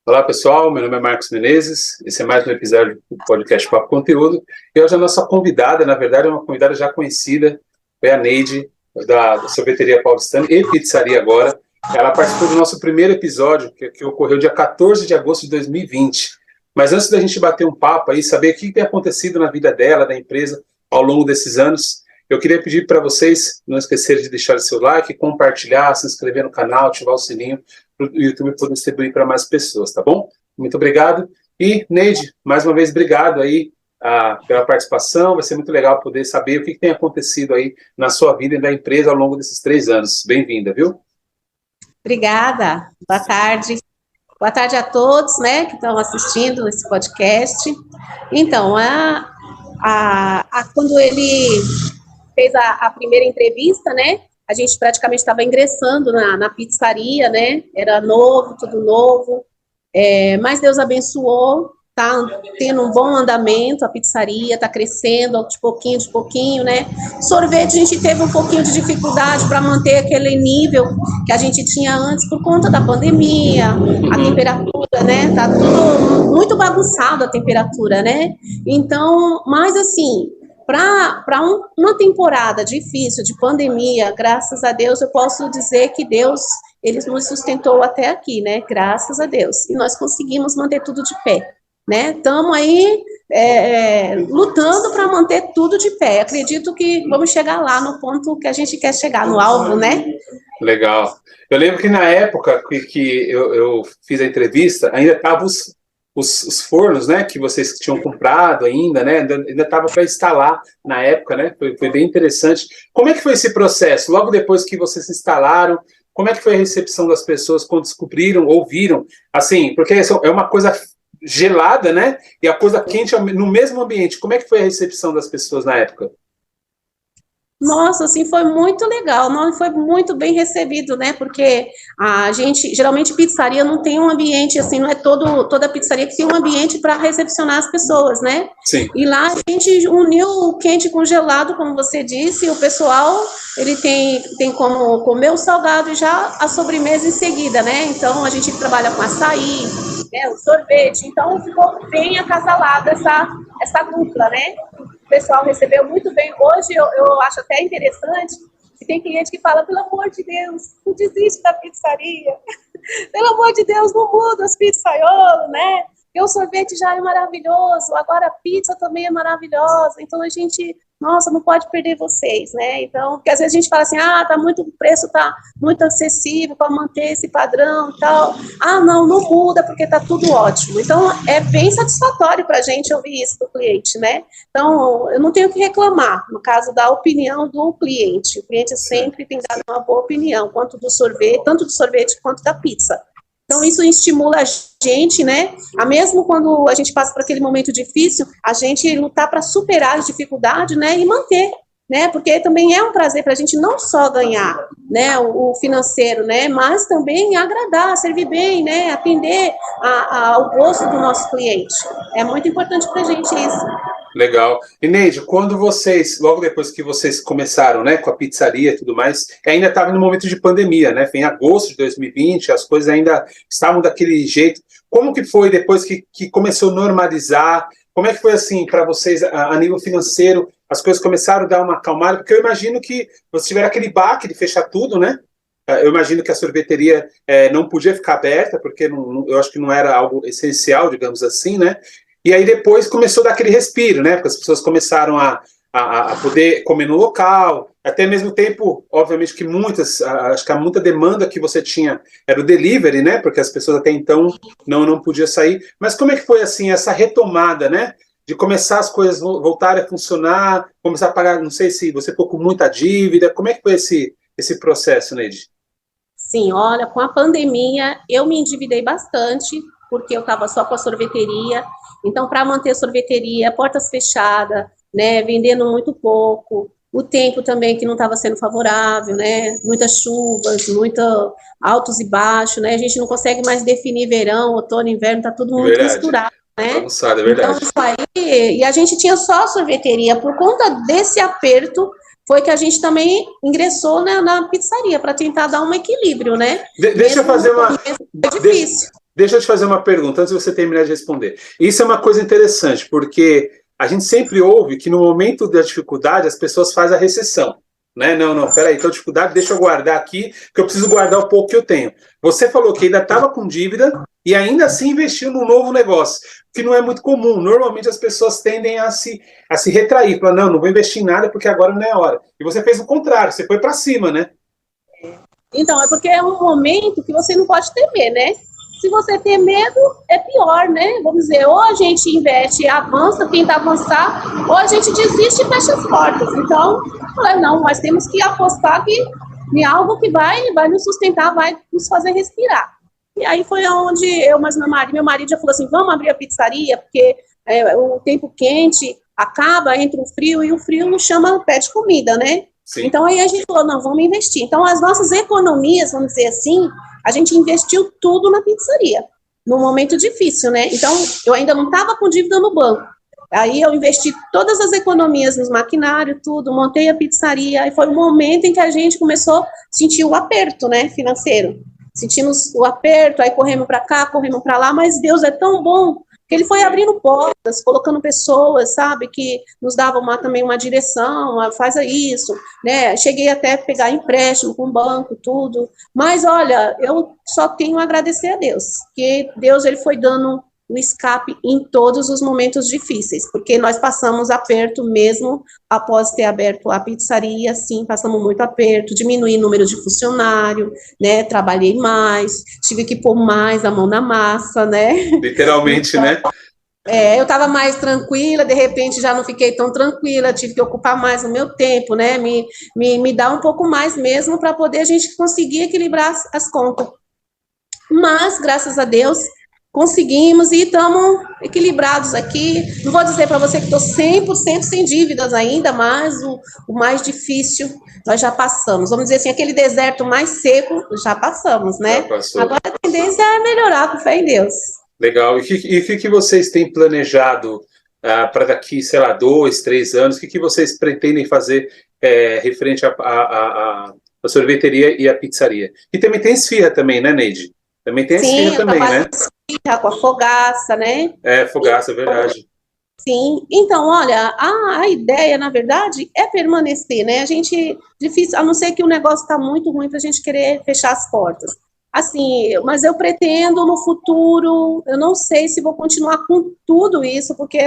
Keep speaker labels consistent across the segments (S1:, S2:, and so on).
S1: Olá pessoal, meu nome é Marcos Menezes, esse é mais um episódio do podcast Papo Conteúdo, e hoje a nossa convidada, na verdade é uma convidada já conhecida, é a Neide, da Sorveteria Paulistana e Pizzaria agora. Ela participou do nosso primeiro episódio, que ocorreu dia 14 de agosto de 2020. Mas antes da gente bater um papo aí, saber o que tem acontecido na vida dela, da empresa, ao longo desses anos, eu queria pedir para vocês não esquecerem de deixar o seu like, compartilhar, se inscrever no canal, ativar o sininho, para o YouTube poder distribuir para mais pessoas, tá bom? Muito obrigado. E, Neide, mais uma vez, obrigado aí pela participação. Vai ser muito legal poder saber o que tem acontecido aí na sua vida e na empresa ao longo desses 3 anos. Bem-vinda, viu?
S2: Obrigada. Boa tarde. Boa tarde a todos, né, que estão assistindo esse podcast. Então, quando ele fez a primeira entrevista, né, a gente praticamente estava ingressando na pizzaria, né, era novo, tudo novo, mas Deus abençoou, tá tendo um bom andamento, a pizzaria está crescendo de pouquinho, né. Sorvete, a gente teve um pouquinho de dificuldade para manter aquele nível que a gente tinha antes por conta da pandemia, a temperatura, né, tá tudo muito bagunçado a temperatura, né. Então, mas assim, para uma temporada difícil, de pandemia, graças a Deus, eu posso dizer que Deus, Ele nos sustentou até aqui, né, graças a Deus, e nós conseguimos manter tudo de pé, né, estamos aí lutando para manter tudo de pé, acredito que vamos chegar lá no ponto que a gente quer chegar, no alvo, né.
S1: Legal. Eu lembro que na época que eu fiz a entrevista, ainda estavam os fornos, né, que vocês tinham comprado ainda, né, ainda estava para instalar na época, né, foi bem interessante. Como é que foi esse processo? Logo depois que vocês se instalaram, como é que foi a recepção das pessoas quando descobriram, ouviram, assim, porque é uma coisa gelada, né, e a coisa quente no mesmo ambiente. Como é que foi a recepção das pessoas na época?
S2: Nossa, assim, foi muito legal, não, foi muito bem recebido, né, porque a gente, geralmente pizzaria não tem um ambiente, assim, não é toda pizzaria que tem um ambiente para recepcionar as pessoas, né.
S1: Sim.
S2: E lá a gente uniu o quente com o gelado, como você disse, e o pessoal, ele tem como comer o salgado e já a sobremesa em seguida, né, então a gente trabalha com açaí, né, o sorvete, então ficou bem acasalada essa dupla, né. O pessoal recebeu muito bem. Hoje eu acho até interessante que tem cliente que fala, pelo amor de Deus, não desiste da pizzaria. Pelo amor de Deus, não muda os pizzaiolo, né? Porque o sorvete já é maravilhoso, agora a pizza também é maravilhosa. Então a gente, nossa, não pode perder vocês, né? Então, porque às vezes a gente fala assim, o preço tá muito acessível para manter esse padrão e tal. Não muda porque tá tudo ótimo. Então, é bem satisfatório para a gente ouvir isso do cliente, né? Então, eu não tenho o que reclamar, no caso da opinião do cliente. O cliente sempre tem dado uma boa opinião, tanto do sorvete quanto da pizza. Então, isso estimula a gente, né, a mesmo quando a gente passa por aquele momento difícil, a gente lutar para superar as dificuldades, né, e manter, né, porque também é um prazer para a gente não só ganhar, né, o financeiro, né, mas também agradar, servir bem, né, atender ao gosto do nosso cliente. É muito importante para a gente isso.
S1: Legal. E Neide, quando logo depois que vocês começaram, né, com a pizzaria e tudo mais, ainda estava no momento de pandemia, né, foi em agosto de 2020, as coisas ainda estavam daquele jeito. Como que foi depois que começou a normalizar? Como é que foi, assim, para vocês, a nível financeiro, as coisas começaram a dar uma acalmada? Porque eu imagino que vocês tiveram aquele baque de fechar tudo, né? Eu imagino que a sorveteria não podia ficar aberta, porque eu acho que não era algo essencial, digamos assim, né? E aí depois começou a dar aquele respiro, né? Porque as pessoas começaram a poder comer no local, até mesmo tempo, obviamente que acho que muita demanda que você tinha era o delivery, né? Porque as pessoas até então não podiam sair. Mas como é que foi, assim, essa retomada, né? De começar as coisas voltarem a funcionar, começar a pagar, não sei se você ficou com muita dívida, como é que foi esse processo, Neide?
S2: Sim, olha, com a pandemia eu me endividei bastante, porque eu estava só com a sorveteria, então para manter a sorveteria, portas fechadas, né, vendendo muito pouco, o tempo também que não estava sendo favorável, né, muitas chuvas, muito altos e baixos, né, a gente não consegue mais definir verão, outono, inverno, está tudo muito misturado, né,
S1: bagunçado, é verdade.
S2: Então isso aí, e a gente tinha só a sorveteria, por conta desse aperto, foi que a gente também ingressou na pizzaria, para tentar dar um equilíbrio, né?
S1: Deixa eu fazer uma...
S2: É difícil.
S1: Deixa eu te fazer uma pergunta antes de você terminar de responder. Isso é uma coisa interessante, porque a gente sempre ouve que no momento da dificuldade as pessoas fazem a recessão. Né? Não, peraí, estou dificuldade, deixa eu guardar aqui, que eu preciso guardar o pouco que eu tenho. Você falou que ainda estava com dívida e ainda assim investiu num novo negócio, que não é muito comum. Normalmente as pessoas tendem a se retrair, falar, não vou investir em nada porque agora não é a hora. E você fez o contrário, você foi para cima, né?
S2: Então, é porque é um momento que você não pode temer, né? Se você tem medo, é pior, né? Vamos dizer, ou a gente investe e avança, tenta avançar, ou a gente desiste e fecha as portas. Então, eu falei, não, nós temos que apostar em algo que vai nos sustentar, vai nos fazer respirar. E aí foi onde mas meu marido já falou assim, vamos abrir a pizzaria, porque o tempo quente acaba entre o frio, e o frio pede comida, né? Sim. Então aí a gente falou, não, vamos investir. Então as nossas economias, vamos dizer assim, a gente investiu tudo na pizzaria, num momento difícil, né? Então eu ainda não estava com dívida no banco. Aí eu investi todas as economias nos maquinários, tudo, montei a pizzaria, e foi o momento em que a gente começou a sentir o aperto, né, financeiro. Sentimos o aperto, aí corremos para cá, corremos para lá, mas Deus é tão bom que Ele foi abrindo portas, colocando pessoas, sabe, que nos davam também uma direção, faz isso, né, cheguei até a pegar empréstimo com o banco, tudo, mas olha, eu só tenho a agradecer a Deus, que Deus, Ele foi dando o escape em todos os momentos difíceis, porque nós passamos aperto mesmo após ter aberto a pizzaria, sim, passamos muito aperto, diminuí o número de funcionário, né, trabalhei mais, tive que pôr mais a mão na massa, né.
S1: Literalmente, então,
S2: né. Eu estava mais tranquila, de repente já não fiquei tão tranquila, tive que ocupar mais o meu tempo, né, me dar um pouco mais mesmo para poder a gente conseguir equilibrar as contas. Mas, graças a Deus, conseguimos e estamos equilibrados aqui. Não vou dizer para você que estou 100% sem dívidas ainda, mas o mais difícil nós já passamos. Vamos dizer assim, aquele deserto mais seco já passamos, né? Agora a tendência é melhorar, com fé em Deus.
S1: Legal. E o que vocês têm planejado para daqui, sei lá, 2, 3 anos? O que vocês pretendem fazer referente à sorveteria e à pizzaria? E também tem esfirra também, né, Neide? Também tem a esfirra também, né?
S2: Com a fogaça, né?
S1: Fogaça, é verdade.
S2: Sim, então, olha, a ideia, na verdade, é permanecer, né? Difícil, a não ser que o negócio está muito ruim para a gente querer fechar as portas. Assim, mas eu pretendo no futuro, eu não sei se vou continuar com tudo isso, porque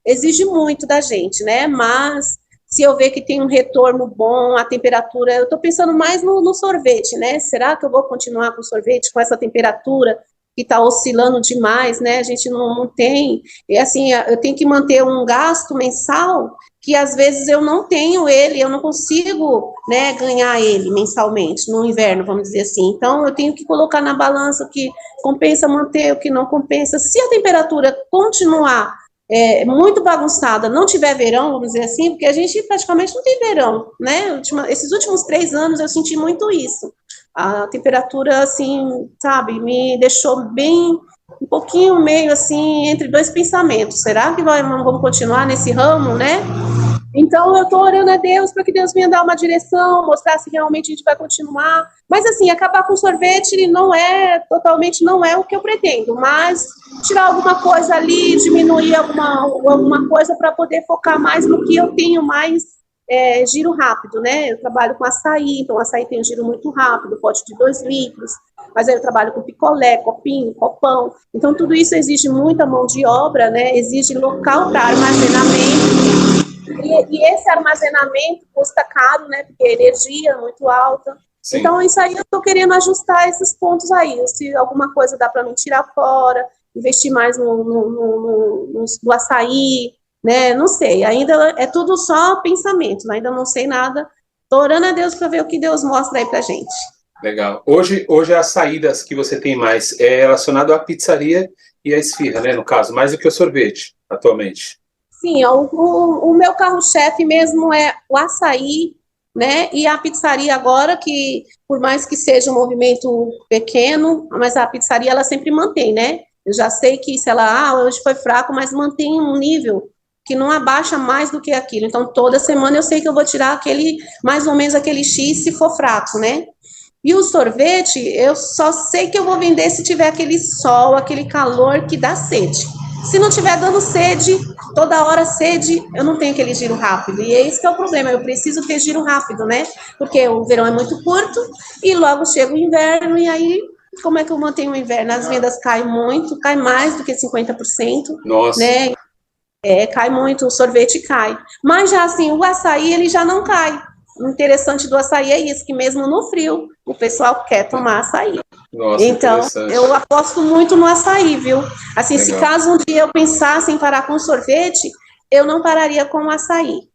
S2: exige muito da gente, né? Mas se eu ver que tem um retorno bom, a temperatura, eu estou pensando mais no sorvete, né? Será que eu vou continuar com sorvete com essa temperatura que está oscilando demais, né? A gente não tem, e assim, eu tenho que manter um gasto mensal que às vezes eu não tenho ele, eu não consigo, né, ganhar ele mensalmente, no inverno, vamos dizer assim. Então, eu tenho que colocar na balança o que compensa manter, o que não compensa. Se a temperatura continuar muito bagunçada, não tiver verão, vamos dizer assim, porque a gente praticamente não tem verão, né? Esses últimos 3 anos eu senti muito isso. A temperatura, assim, sabe, me deixou bem, um pouquinho meio assim, entre dois pensamentos. Será que vamos continuar nesse ramo, né? Então, eu estou orando a Deus para que Deus venha dar uma direção, mostrar se realmente a gente vai continuar. Mas, assim, acabar com sorvete totalmente não é o que eu pretendo, mas tirar alguma coisa ali, diminuir alguma coisa para poder focar mais no que eu tenho mais giro rápido, né? Eu trabalho com açaí, então açaí tem um giro muito rápido, pote de 2 litros, mas aí eu trabalho com picolé, copinho, copão. Então, tudo isso exige muita mão de obra, né? Exige local para armazenamento. E esse armazenamento custa caro, né? Porque a energia é muito alta. Sim. Então, isso aí eu estou querendo ajustar esses pontos aí. Se alguma coisa dá para me tirar fora, investir mais no açaí, né? Não sei. Ainda é tudo só pensamento. Ainda não sei nada. Estou orando a Deus para ver o que Deus mostra aí para gente.
S1: Legal. Hoje as saídas que você tem mais é relacionado à pizzaria e à esfirra, né? No caso, mais do que o sorvete, atualmente.
S2: Sim, o meu carro-chefe mesmo é o açaí, né, e a pizzaria agora, que por mais que seja um movimento pequeno, mas a pizzaria ela sempre mantém, né, eu já sei que se ela, hoje foi fraco, mas mantém um nível que não abaixa mais do que aquilo, então toda semana eu sei que eu vou tirar mais ou menos aquele X se for fraco, né, E o sorvete, eu só sei que eu vou vender se tiver aquele sol, aquele calor que dá sede. Se não tiver dando sede, toda hora sede, eu não tenho aquele giro rápido. E é isso que é o problema, eu preciso ter giro rápido, né? Porque o verão é muito curto e logo chega o inverno e aí, como é que eu mantenho o inverno? As vendas caem muito, cai mais do que 50%,
S1: Nossa.
S2: né? Cai muito, o sorvete cai. Mas já assim, o açaí, ele já não cai. O interessante do açaí é isso, que mesmo no frio, o pessoal quer tomar açaí.
S1: Nossa,
S2: então, eu aposto muito no açaí, viu? Assim,
S1: Legal.
S2: Se caso um dia eu pensasse em parar com o sorvete, eu não pararia com o açaí.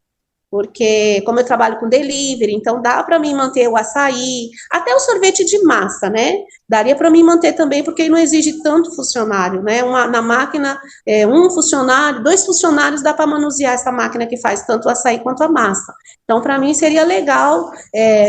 S2: Porque, como eu trabalho com delivery, então dá para mim manter o açaí, até o sorvete de massa, né? Daria para mim manter também, porque não exige tanto funcionário, né? Na máquina, um funcionário, 2 funcionários, dá para manusear essa máquina que faz tanto o açaí quanto a massa. Então, para mim, seria legal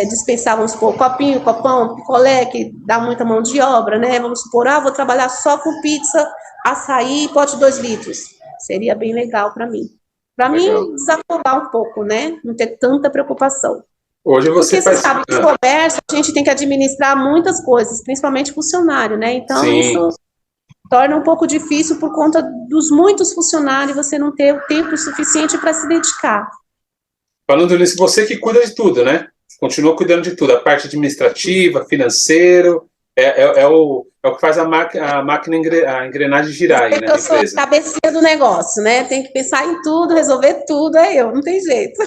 S2: dispensar, vamos supor, copinho, copão, picolé, que dá muita mão de obra, né? Vamos supor, vou trabalhar só com pizza, açaí, pote 2 litros. Seria bem legal para mim. Para mim, desafogar um pouco, né? Não ter tanta preocupação.
S1: Hoje você
S2: Porque você sabe que comércio, a gente tem que administrar muitas coisas, principalmente funcionário, né? Então,
S1: Sim.
S2: Isso torna um pouco difícil por conta dos muitos funcionários, você não ter o tempo suficiente para se dedicar.
S1: Falando nisso, você que cuida de tudo, né? Continua cuidando de tudo, a parte administrativa, financeiro, é o que faz a máquina, a engrenagem girar aí, né?
S2: Eu sou a cabecinha do negócio, né? Tem que pensar em tudo, resolver tudo, não tem jeito.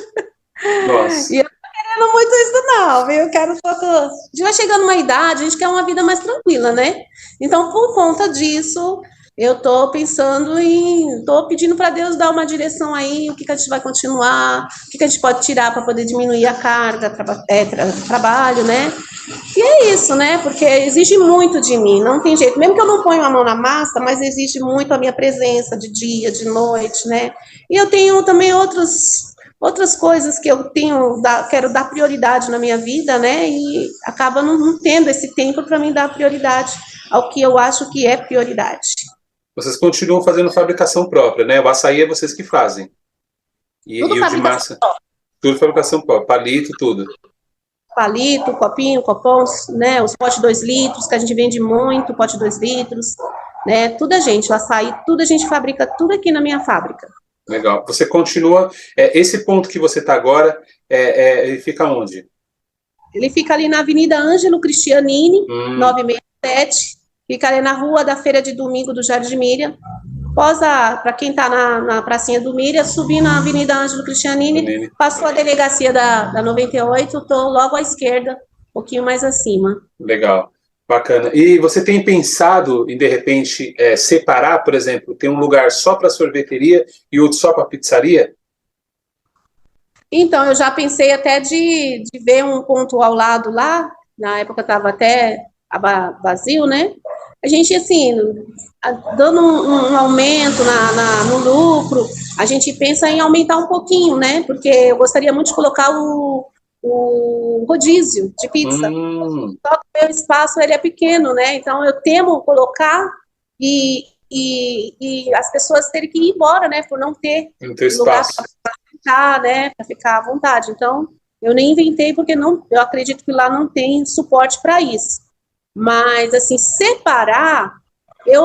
S1: Nossa.
S2: E eu não tô querendo muito isso, não, viu? Eu quero um pouco. A gente vai chegando numa idade, a gente quer uma vida mais tranquila, né? Então, por conta disso, eu tô pensando tô pedindo para Deus dar uma direção aí, o que a gente vai continuar, o que a gente pode tirar para poder diminuir a carga, trabalho, né? E é isso, né? Porque exige muito de mim, não tem jeito. Mesmo que eu não ponha a mão na massa, mas exige muito a minha presença de dia, de noite, né? E eu tenho também outras coisas que eu quero dar prioridade na minha vida, né? E acaba não tendo esse tempo para mim dar prioridade ao que eu acho que é prioridade.
S1: Vocês continuam fazendo fabricação própria, né? O açaí é vocês que fazem. E o de massa? Própria. Tudo fabricação própria, palito, tudo.
S2: Palito, copinho, copão, né? Os potes 2 litros, que a gente vende muito, pote 2 litros, né? Tudo a gente, o açaí, tudo a gente fabrica, tudo aqui na minha fábrica.
S1: Legal. Você continua, esse ponto que você está agora, ele fica onde?
S2: Ele fica ali na Avenida Ângelo Cristianini, 967, fica ali na rua da Feira de Domingo do Jardim Miriam. Para quem está na pracinha do Miriam, subir na Avenida Ângelo Cristianini, passou a delegacia da 98, estou logo à esquerda, um pouquinho mais acima.
S1: Legal, bacana. E você tem pensado em, de repente, separar, por exemplo, ter um lugar só para sorveteria e outro só para pizzaria?
S2: Então, eu já pensei até de ver um ponto ao lado lá, na época estava até vazio, né? A gente, assim, dando um aumento no lucro, a gente pensa em aumentar um pouquinho, né? Porque eu gostaria muito de colocar o rodízio de pizza. Só que o meu espaço, ele é pequeno, né? Então, eu temo colocar e as pessoas terem que ir embora, né? Por não ter lugar para ficar, né? Para ficar à vontade. Então, eu nem inventei porque eu acredito que lá não tem suporte para isso. Mas, assim, separar, eu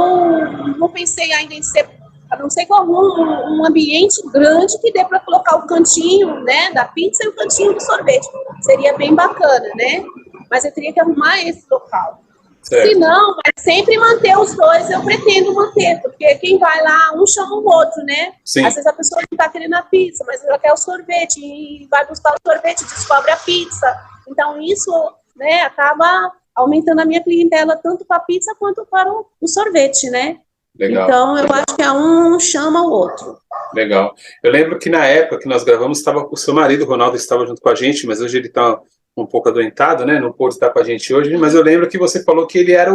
S2: não pensei ainda em separar, a não ser com um ambiente grande que dê para colocar o cantinho, né, da pizza e o cantinho do sorvete. Seria bem bacana, né? Mas eu teria que arrumar esse local. Certo. Se não, mas sempre manter os dois, eu pretendo manter, porque quem vai lá, um chama o outro, né? Sim. Às vezes a pessoa não está querendo a pizza, mas ela quer o sorvete, e vai buscar o sorvete, descobre a pizza. Então, isso, né, acaba aumentando a minha clientela tanto para a pizza quanto para o sorvete, né? Legal. Então, eu acho que um chama o outro.
S1: Legal. Eu lembro que na época que nós gravamos, estava o seu marido, o Ronaldo, estava junto com a gente, mas hoje ele está um pouco adoentado, né? Não pôde estar com a gente hoje, mas eu lembro que você falou que ele era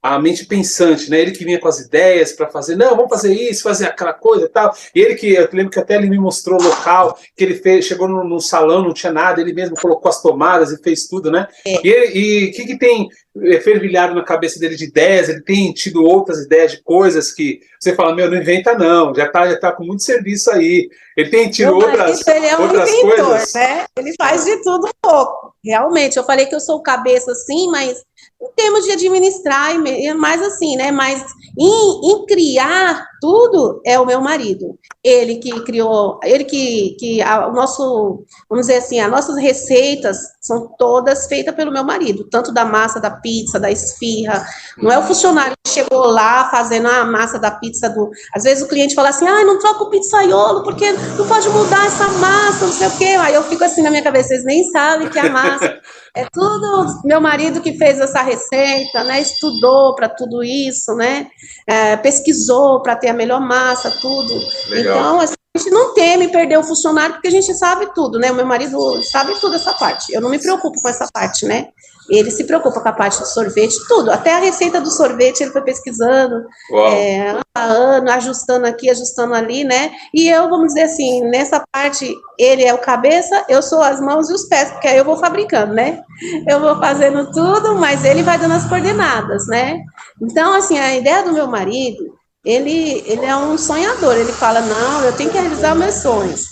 S1: a mente pensante, né? Ele que vinha com as ideias para fazer, não, vamos fazer isso, fazer aquela coisa e tal. E ele que, eu lembro que até ele me mostrou o local, que ele chegou num salão, não tinha nada, ele mesmo colocou as tomadas e fez tudo, né? E o que tem fervilhado na cabeça dele de ideias, ele tem tido outras ideias de coisas que você fala, meu, não inventa não, já tá com muito serviço aí. Ele tem tido
S2: ele é um
S1: outras
S2: inventor,
S1: coisas.
S2: né? Ele faz de tudo um pouco. Realmente, eu falei que eu sou cabeça sim, mas em termos de administrar, mais assim, né? Mas em criar tudo é o meu marido. Ele que criou, ele que o nosso, vamos dizer assim, as nossas receitas são todas feitas pelo meu marido, tanto da massa da pizza, da esfirra. Não é o funcionário que chegou lá fazendo a massa da pizza do. Às vezes o cliente fala assim, não troca o pizzaiolo, porque não pode mudar essa massa, não sei o quê. Aí eu fico assim na minha cabeça, vocês nem sabem que a massa é tudo meu marido que fez essa receita, né? Estudou para tudo isso, né? Pesquisou para ter a melhor massa, tudo.
S1: Legal.
S2: Então, assim, a gente não teme perder o funcionário, porque a gente sabe tudo, né? O meu marido sabe tudo essa parte. Eu não me preocupo com essa parte, né? Ele se preocupa com a parte do sorvete, tudo. Até a receita do sorvete ele foi pesquisando, ano a ano, ajustando aqui, ajustando ali, né? E eu, vamos dizer assim, nessa parte, ele é o cabeça, eu sou as mãos e os pés, porque aí eu vou fabricando, né? Eu vou fazendo tudo, mas ele vai dando as coordenadas, né? Então, assim, a ideia do meu marido, ele é um sonhador, ele fala, não, eu tenho que realizar meus sonhos.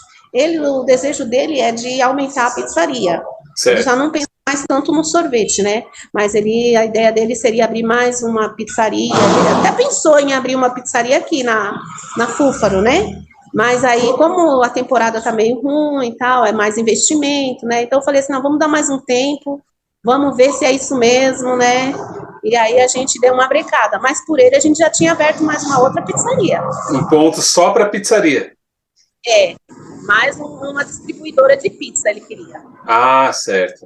S2: O desejo dele é de aumentar a pizzaria.
S1: Certo.
S2: Ele já não pensa mais tanto no sorvete, né? Mas a ideia dele seria abrir mais uma pizzaria. Ele até pensou em abrir uma pizzaria aqui na Fúfaro, né? Mas aí, como a temporada tá meio ruim e tal, é mais investimento, né? Então eu falei assim, não, vamos dar mais um tempo, vamos ver se é isso mesmo, né? E aí a gente deu uma brecada. Mas por ele a gente já tinha aberto mais uma outra pizzaria.
S1: Um ponto só para pizzaria.
S2: Mais uma distribuidora de pizza ele queria.
S1: Ah, certo.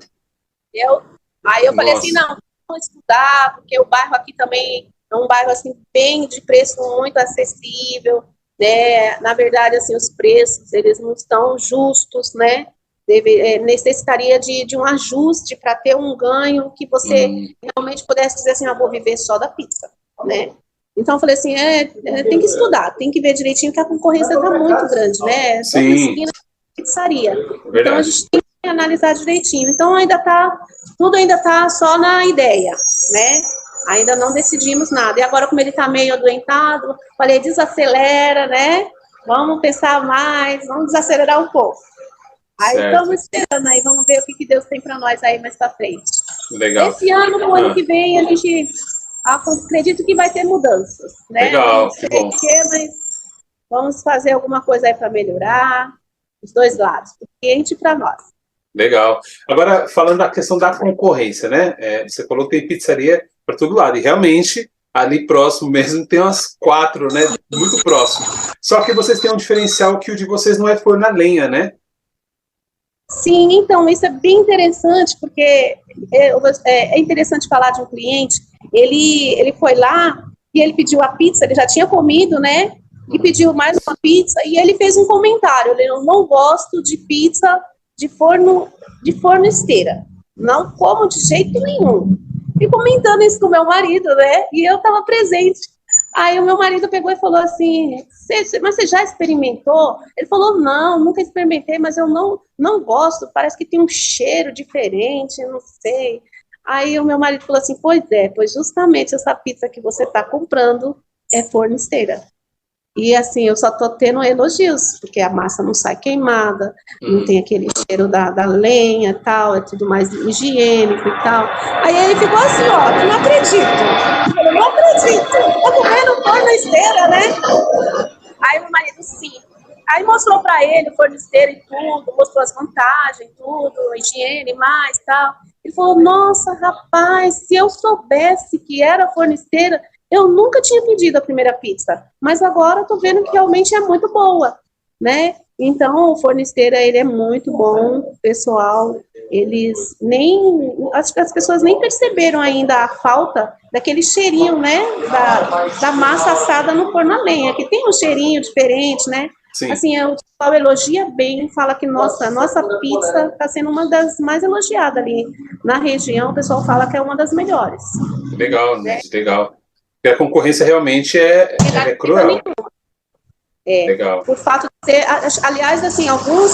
S2: Aí eu falei assim, não, vamos estudar, porque o bairro aqui também é um bairro assim, bem de preço muito acessível, né? Na verdade, assim, os preços, eles não estão justos, né? Necessitaria de um ajuste para ter um ganho que você realmente pudesse dizer assim, vou viver só da pizza, né? Então, eu falei assim, tem que estudar, tem que ver direitinho, que a concorrência está muito grande, né?
S1: Sim.
S2: Esquina pizzaria. Verdade. Então, a gente tem que analisar direitinho. Então, tudo ainda está só na ideia, né? Ainda não decidimos nada. E agora, como ele está meio adoentado, falei, desacelera, né? Vamos pensar mais, vamos desacelerar um pouco. Aí estamos esperando aí, vamos ver o que Deus tem para nós aí mais para frente.
S1: Legal.
S2: Esse ano, no ano que vem, a gente acredito que vai ter mudanças, né?
S1: Legal,
S2: não sei o que, mas vamos fazer alguma coisa aí para melhorar os dois lados, para o cliente e para nós.
S1: Legal. Agora, falando da questão da concorrência, né? Você falou que tem pizzaria para todo lado, e realmente ali próximo mesmo tem umas 4, né? Muito próximo. Só que vocês têm um diferencial que o de vocês não é forno a lenha, né?
S2: Sim, então, isso é bem interessante, porque é interessante falar de um cliente, ele foi lá e ele pediu a pizza, ele já tinha comido, né? E pediu mais uma pizza, e ele fez um comentário, eu não gosto de pizza de forno esteira, não como de jeito nenhum. E comentando isso com o meu marido, né? E eu estava presente. Aí o meu marido pegou e falou assim, mas você já experimentou? Ele falou, não, nunca experimentei, mas eu não gosto, parece que tem um cheiro diferente, não sei. Aí o meu marido falou assim, pois justamente essa pizza que você está comprando é forno esteira. E assim, eu só tô tendo elogios, porque a massa não sai queimada, não tem aquele cheiro da lenha e tal, é tudo mais higiênico e tal. Aí ele ficou assim, eu não acredito. Eu não acredito, tô comendo forno esteira, né? Aí meu marido, sim. Aí mostrou pra ele o forno esteira e tudo, mostrou as vantagens, tudo, a higiene mais e tal. Ele falou, nossa, rapaz, se eu soubesse que era forno esteira, eu nunca tinha pedido a primeira pizza, mas agora eu tô vendo que realmente é muito boa, né? Então, o forno esteira, ele é muito bom, pessoal, acho que as pessoas nem perceberam ainda a falta daquele cheirinho, né, da massa assada no forno a lenha, que tem um cheirinho diferente, né? Sim. Assim, o pessoal elogia bem, fala que nossa pizza está sendo uma das mais elogiadas ali na região, o pessoal fala que é uma das melhores.
S1: Legal, né? Legal. Porque a concorrência realmente é cruel. Legal.
S2: Por fato de ser, aliás, assim, alguns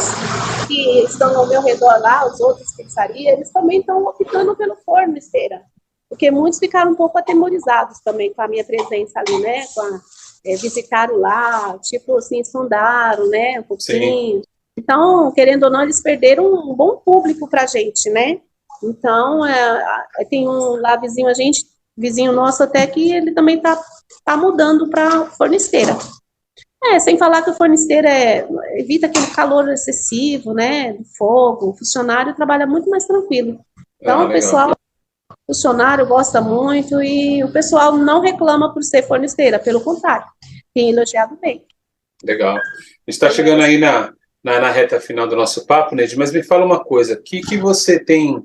S2: que estão ao meu redor lá, os outros pizzarias, eles também estão optando pelo forno esteira, porque muitos ficaram um pouco atemorizados também com a minha presença ali, né, visitaram lá, tipo assim, sondaram, né, um pouquinho. Sim. Então, querendo ou não, eles perderam um bom público para a gente, né? Então, tem um lá vizinho nosso até que ele também tá mudando para fornesteira. Sem falar que o fornesteiro evita aquele calor excessivo, né, do fogo, o funcionário trabalha muito mais tranquilo. Então, o funcionário gosta muito e o pessoal não reclama por ser fornesteira, pelo contrário, tem elogiado bem.
S1: Legal. A gente está chegando aí na reta final do nosso papo, Neide, mas me fala uma coisa, o que você tem...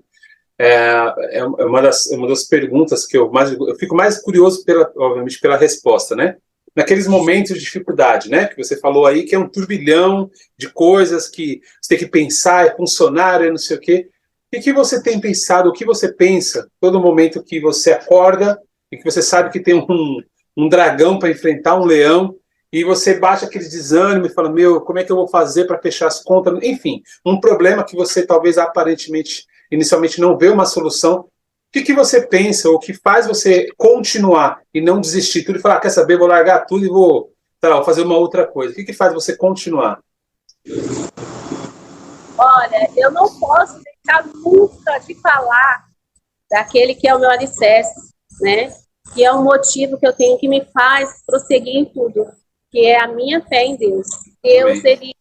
S1: É uma das perguntas que eu fico mais curioso, obviamente, pela resposta, né? Naqueles momentos de dificuldade, né? Que você falou aí que é um turbilhão de coisas que você tem que pensar, é funcionário, é não sei o quê. O que você tem pensado, o que você pensa todo momento que você acorda e que você sabe que tem um dragão para enfrentar, um leão, e você bate aquele desânimo e fala, como é que eu vou fazer para fechar as contas? Enfim, um problema que você talvez aparentemente, inicialmente não vê uma solução. O que você pensa, ou que faz você continuar e não desistir tudo e falar, quer saber, vou largar tudo e vou fazer uma outra coisa? O que faz você continuar?
S2: Olha, eu não posso deixar nunca de falar daquele que é o meu alicerce, né? Que é o motivo que eu tenho que me faz prosseguir em tudo, que é a minha fé em Deus. Deus, ele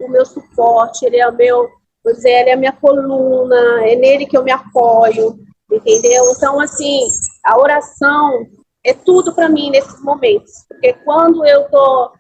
S2: é o meu suporte, ele é ele é a minha coluna, é nele que eu me apoio, entendeu? Então, assim, a oração é tudo para mim nesses momentos, porque quando eu tô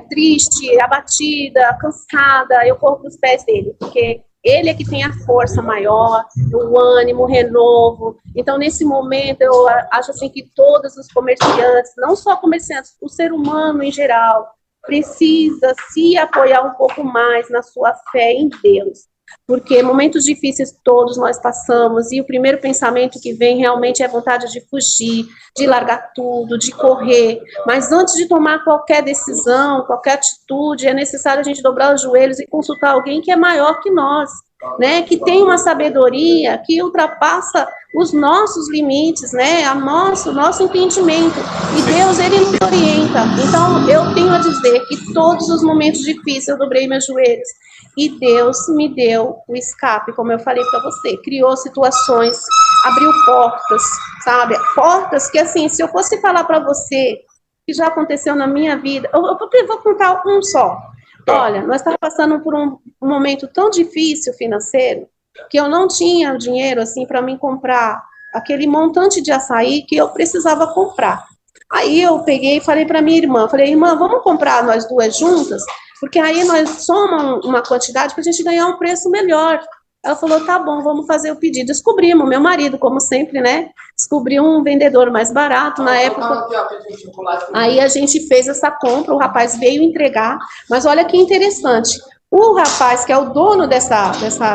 S2: triste, abatida, cansada, eu corro para os pés dele, porque ele é que tem a força maior, o ânimo, o renovo. Então, nesse momento, eu acho assim que todos os comerciantes, não só comerciantes, o ser humano em geral, precisa se apoiar um pouco mais na sua fé em Deus. Porque momentos difíceis todos nós passamos, e o primeiro pensamento que vem realmente é a vontade de fugir, de largar tudo, de correr. Mas antes de tomar qualquer decisão, qualquer atitude, é necessário a gente dobrar os joelhos e consultar alguém que é maior que nós, né? Que tem uma sabedoria que ultrapassa os nossos limites, né? O nosso entendimento. E Deus, ele nos orienta. Então, eu tenho a dizer que todos os momentos difíceis eu dobrei meus joelhos. E Deus me deu o escape, como eu falei para você, criou situações, abriu portas, sabe? Portas que, assim, se eu fosse falar para você que já aconteceu na minha vida, eu vou contar um só. Olha, nós estávamos passando por um momento tão difícil financeiro, que eu não tinha o dinheiro, assim, para mim comprar aquele montante de açaí que eu precisava comprar. Aí eu peguei e falei para minha irmã, irmã, vamos comprar nós duas juntas? Porque aí nós somamos uma quantidade para a gente ganhar um preço melhor. Ela falou, tá bom, vamos fazer o pedido. Descobrimos, meu marido, como sempre, né? Descobriu um vendedor mais barato na época. Aí a gente fez essa compra, o rapaz veio entregar. Mas olha que interessante, o rapaz, que é o dono dessa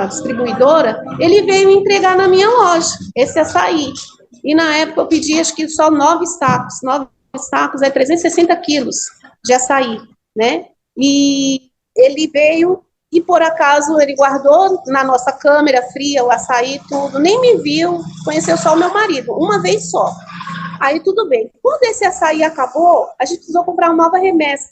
S2: distribuidora, ele veio entregar na minha loja, esse açaí. E na época eu pedi, acho que só 9 sacos. 9 sacos é 360 quilos de açaí, né? E ele veio e, por acaso, ele guardou na nossa câmera fria o açaí, tudo, nem me viu, conheceu só o meu marido, uma vez só. Aí, tudo bem. Quando esse açaí acabou, a gente precisou comprar uma nova remessa.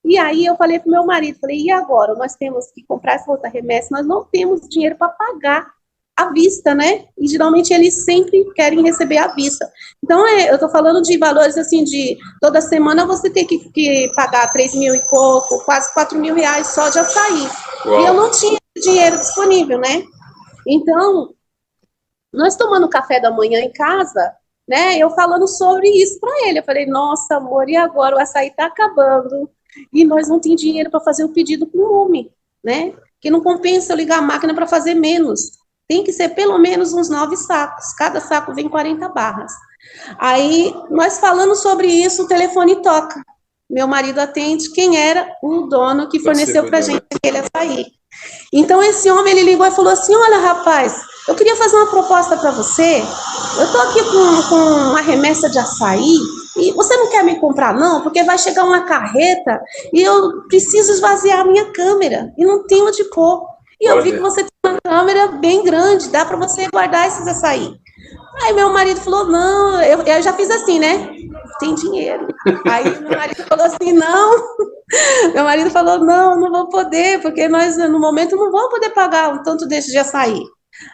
S2: E aí, eu falei pro meu marido, e agora? Nós temos que comprar essa outra remessa, nós não temos dinheiro para pagar à vista, né? E geralmente eles sempre querem receber à vista. Então, eu tô falando de valores assim, de toda semana você tem que pagar 3 mil e pouco, quase 4 mil reais só de açaí. Uau. E eu não tinha dinheiro disponível, né? Então, nós tomando café da manhã em casa, né? Eu falando sobre isso para ele. Eu falei, nossa, amor, e agora? O açaí tá acabando. E nós não temos dinheiro para fazer o pedido com o homem, né? Que não compensa eu ligar a máquina para fazer menos. Tem que ser pelo menos uns 9 sacos. Cada saco vem 40 barras. Aí, nós falando sobre isso, o telefone toca. Meu marido atende. Quem era? O dono que forneceu pra gente aquele açaí. Então, esse homem, ele ligou e falou assim, olha, rapaz, eu queria fazer uma proposta para você. Eu tô aqui com uma remessa de açaí e você não quer me comprar, não? Porque vai chegar uma carreta e eu preciso esvaziar a minha câmera e não tenho onde pôr. E eu vi que você tem uma câmera bem grande, dá para você guardar esses açaí. Aí meu marido falou, não, eu já fiz assim, né? Tem dinheiro. Aí meu marido falou assim, não. Meu marido falou, não vou poder, porque nós no momento não vamos poder pagar um tanto desse de açaí.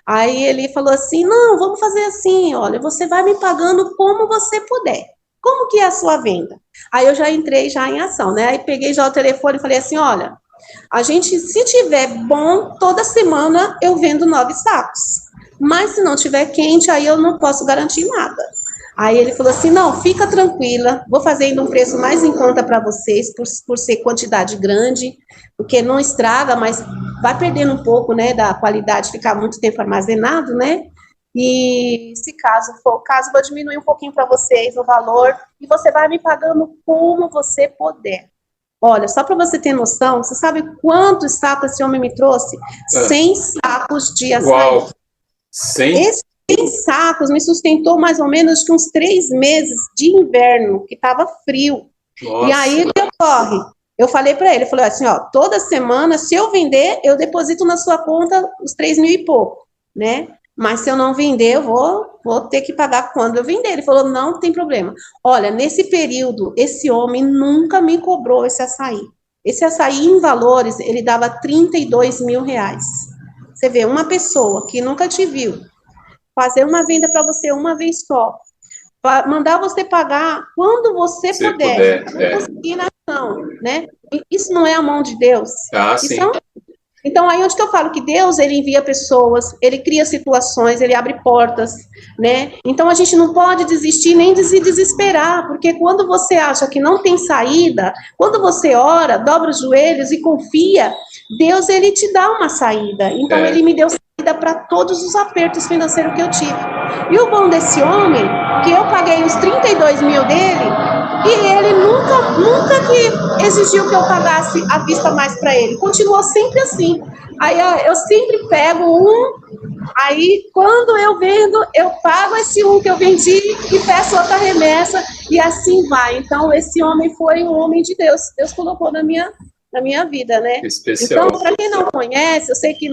S2: Aí ele falou assim, não, vamos fazer assim, olha, você vai me pagando como você puder. Como que é a sua venda? Aí eu já entrei já em ação, né? Aí peguei já o telefone e falei assim, olha, a gente, se tiver bom, toda semana eu vendo 9 sacos. Mas se não tiver quente, aí eu não posso garantir nada. Aí ele falou assim, não, fica tranquila, vou fazendo um preço mais em conta para vocês, por ser quantidade grande, porque não estraga, mas vai perdendo um pouco, né, da qualidade, ficar muito tempo armazenado, né? E se caso for o caso, vou diminuir um pouquinho para vocês o valor, e você vai me pagando como você puder. Olha, só para você ter noção, você sabe quantos sacos esse homem me trouxe? 100 sacos de açaí.
S1: Uau! 100?
S2: Esses 100 sacos me sustentou mais ou menos uns 3 meses de inverno, que estava frio.
S1: Nossa.
S2: E aí, o que ocorre? Eu falei para ele, eu falei assim, ó, toda semana, se eu vender, eu deposito na sua conta os 3 mil e pouco, né? Mas se eu não vender, eu vou ter que pagar quando eu vender. Ele falou, não tem problema. Olha, nesse período, esse homem nunca me cobrou esse açaí. Esse açaí, em valores, ele dava 32 mil reais. Você vê, uma pessoa que nunca te viu, fazer uma venda para você uma vez só, mandar você pagar quando você puder. Não conseguir na mão, né? Isso não é a mão de Deus.
S1: Sim.
S2: Então, aí onde que eu falo que Deus, ele envia pessoas, ele cria situações, ele abre portas, né? Então, a gente não pode desistir nem de se desesperar, porque quando você acha que não tem saída, quando você ora, dobra os joelhos e confia, Deus, ele te dá uma saída. Então, ele me deu saída para todos os apertos financeiros que eu tive. E o bom desse homem, que eu paguei os 32 mil dele, e ele nunca que exigiu que eu pagasse à vista mais para ele. Continuou sempre assim. Aí eu sempre pego aí quando eu vendo, eu pago esse que eu vendi e peço outra remessa, e assim vai. Então, esse homem foi um homem de Deus. Deus colocou na minha vida, né?
S1: Especial.
S2: Então, para quem não conhece, eu sei que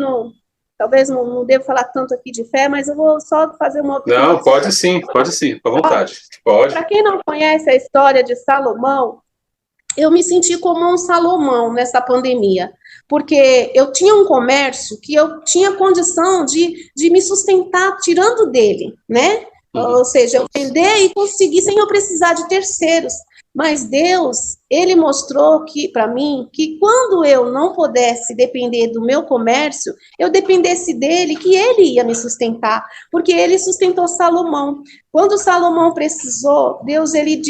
S2: talvez não devo falar tanto aqui de fé, mas eu vou só fazer uma...
S1: Não, pode sim, à vontade. Pode.
S2: Para quem não conhece a história de Salomão, eu me senti como um Salomão nessa pandemia, porque eu tinha um comércio que eu tinha condição de me sustentar tirando dele, né? Ou seja, eu vender e conseguir sem eu precisar de terceiros. Mas Deus, ele mostrou para mim que quando eu não pudesse depender do meu comércio, eu dependesse dele, que ele ia me sustentar, porque ele sustentou Salomão. Quando Salomão precisou, Deus ele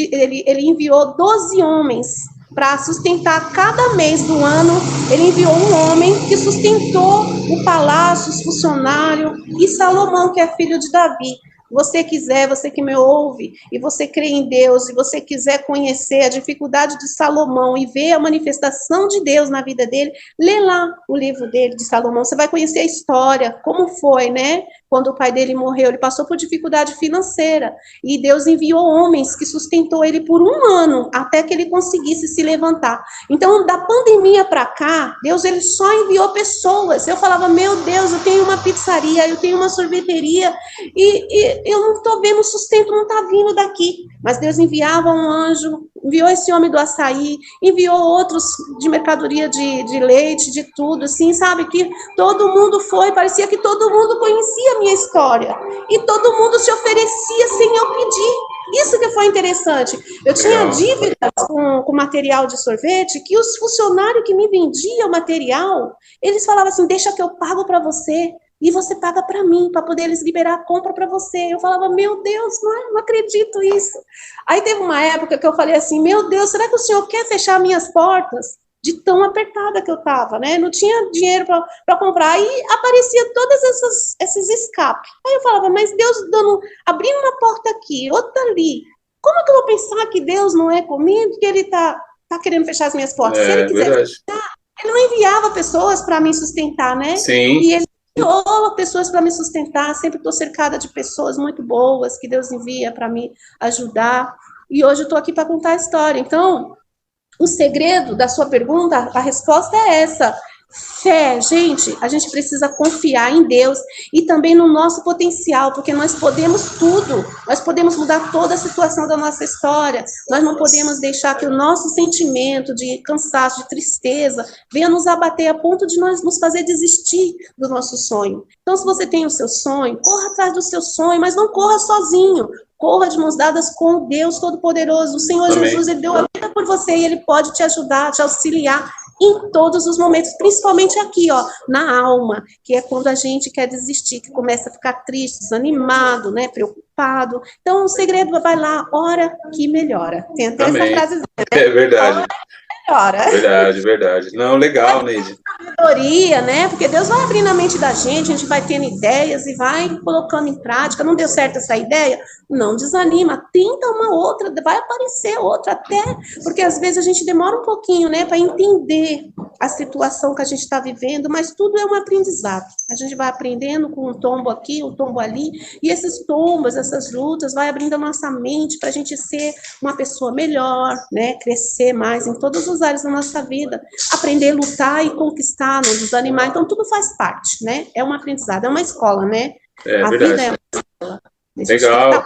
S2: enviou 12 homens para sustentar cada mês do ano. Ele enviou um homem que sustentou o palácio, os funcionários, e Salomão, que é filho de Davi. Você que me ouve, e você crê em Deus, e você quiser conhecer a dificuldade de Salomão e ver a manifestação de Deus na vida dele, lê lá o livro dele, de Salomão. Você vai conhecer a história, como foi, né? Quando o pai dele morreu, ele passou por dificuldade financeira, e Deus enviou homens que sustentou ele por 1 ano, até que ele conseguisse se levantar. Então, da pandemia para cá, Deus ele só enviou pessoas. Eu falava, meu Deus, eu tenho uma pizzaria, eu tenho uma sorveteria, e eu não estou vendo, o sustento não está vindo daqui. Mas Deus enviava um anjo, enviou esse homem do açaí, enviou outros de mercadoria de leite, de tudo, assim, sabe? Que todo mundo foi, parecia que todo mundo conhecia a minha história. E todo mundo se oferecia sem eu pedir. Isso que foi interessante. Eu tinha dívidas com material de sorvete, que os funcionários que me vendiam material, eles falavam assim, deixa que eu pago para você. E você paga para mim, para poder eles liberar a compra para você. Eu falava, meu Deus, não acredito isso. Aí teve uma época que eu falei assim, meu Deus, será que o senhor quer fechar minhas portas? De tão apertada que eu estava, né? Não tinha dinheiro para comprar. Aí aparecia todos esses escapes. Aí eu falava, mas Deus abrindo uma porta aqui, outra ali. Como que eu vou pensar que Deus não é comigo, que Ele tá querendo fechar as minhas portas? Se Ele quiser fechar, Ele não enviava pessoas para me sustentar, né?
S1: Sim.
S2: E Ele enviou pessoas para me sustentar. Sempre estou cercada de pessoas muito boas que Deus envia para me ajudar. E hoje eu estou aqui para contar a história. Então, o segredo da sua pergunta, a resposta é essa. Fé, gente, a gente precisa confiar em Deus e também no nosso potencial, porque nós podemos tudo, nós podemos mudar toda a situação da nossa história, nós não podemos deixar que o nosso sentimento de cansaço, de tristeza, venha nos abater a ponto de nós nos fazer desistir do nosso sonho. Então, se você tem o seu sonho, corra atrás do seu sonho, mas não corra sozinho, corra de mãos dadas com Deus Todo-Poderoso. O Senhor
S1: Amém.
S2: Jesus, Ele deu a vida por você e Ele pode te ajudar, te auxiliar em todos os momentos, principalmente aqui, ó, na alma, que é quando a gente quer desistir, que começa a ficar triste, desanimado, né, preocupado. Então, o segredo vai lá, ora que melhora. Tem até
S1: Amém.
S2: essa frase, né?
S1: É verdade.
S2: Melhora.
S1: Verdade, verdade. Não, legal, Neide.
S2: Sabedoria, né? Porque Deus vai abrindo a mente da gente, a gente vai tendo ideias e vai colocando em prática. Não deu certo essa ideia? Não desanima, tenta uma outra, vai aparecer outra até, porque às vezes a gente demora um pouquinho, né, para entender a situação que a gente está vivendo, mas tudo é um aprendizado. A gente vai aprendendo com um tombo aqui, um tombo ali, e esses tombos, essas lutas, vai abrindo a nossa mente para a gente ser uma pessoa melhor, né, crescer mais em todas as áreas da nossa vida, aprender a lutar e conquistar, não desanimar. Então, tudo faz parte, né? É um aprendizado, é uma escola, né?
S1: É
S2: a
S1: verdade.
S2: vida é uma escola.
S1: Legal.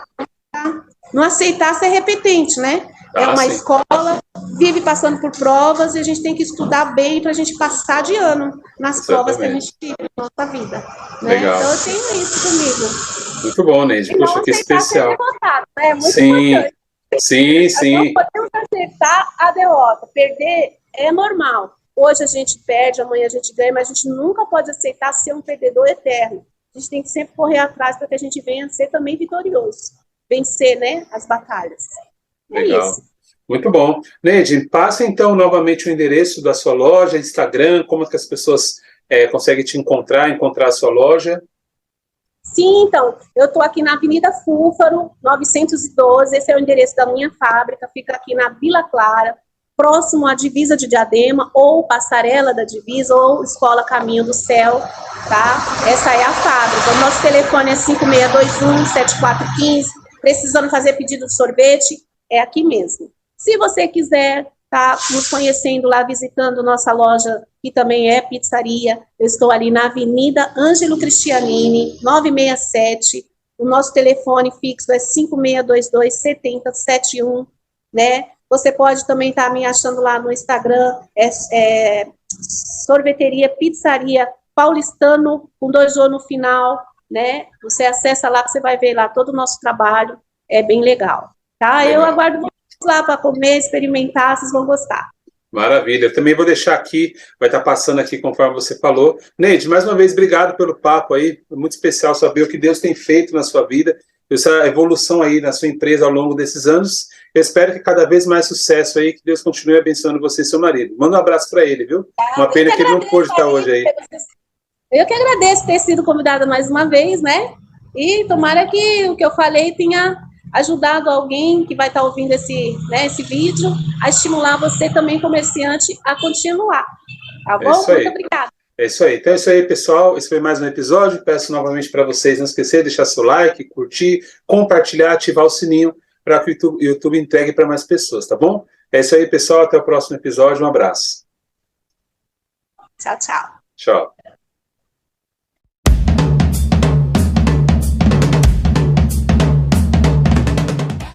S2: Não aceitar ser repetente, né? É uma
S1: sim.
S2: escola, vive passando por provas e a gente tem que estudar bem para a gente passar de ano nas provas que a gente vive na nossa vida. Né?
S1: Legal.
S2: Então, eu tenho isso comigo.
S1: Muito bom, Neide. Puxa, que especial.
S2: Ser derrotado, né? É muito
S1: Sim,
S2: importante.
S1: sim, sim.
S2: Nós não podemos aceitar a derrota. Perder é normal. Hoje a gente perde, amanhã a gente ganha, mas a gente nunca pode aceitar ser um perdedor eterno. A gente tem que sempre correr atrás para que a gente venha a ser também vitorioso. Vencer, né, as batalhas.
S1: Legal.
S2: É isso.
S1: Muito bom. Neide, passa então novamente o endereço da sua loja, Instagram, como que as pessoas conseguem te encontrar a sua loja.
S2: Sim, então, eu estou aqui na Avenida Fúfaro, 912, esse é o endereço da minha fábrica, fica aqui na Vila Clara, próximo à divisa de Diadema, ou Passarela da Divisa, ou Escola Caminho do Céu, tá? Essa é a fábrica. O nosso telefone é 5621-7415, precisando fazer pedido de sorvete, é aqui mesmo. Se você quiser tá nos conhecendo lá, visitando nossa loja, que também é pizzaria, eu estou ali na Avenida Ângelo Cristianini, 967, o nosso telefone fixo é 5622-7071, né? Você pode também estar me achando lá no Instagram, Sorveteria Pizzaria Paulistano, com 2 O no final, né? Você acessa lá, você vai ver lá todo o nosso trabalho, é bem legal, tá?
S1: Legal.
S2: Eu aguardo vocês lá para comer, experimentar, vocês vão gostar.
S1: Maravilha, eu também vou deixar aqui, vai estar passando aqui conforme você falou. Neide, mais uma vez, obrigado pelo papo aí, é muito especial saber o que Deus tem feito na sua vida, essa evolução aí na sua empresa ao longo desses anos. Eu espero que cada vez mais sucesso aí, que Deus continue abençoando você e seu marido. Manda um abraço para ele, viu? Uma pena que ele não pôde estar hoje aí.
S2: Eu que agradeço ter sido convidada mais uma vez, né? E tomara que o que eu falei tenha ajudado alguém que vai estar ouvindo esse vídeo a estimular você também, comerciante, a continuar. Tá bom? Muito obrigada.
S1: É isso aí. Então é isso aí, pessoal. Esse foi mais um episódio. Peço novamente para vocês não esquecer de deixar seu like, curtir, compartilhar, ativar o sininho para que o YouTube entregue para mais pessoas, tá bom? É isso aí, pessoal. Até o próximo episódio. Um abraço.
S2: Tchau, tchau.
S1: Tchau.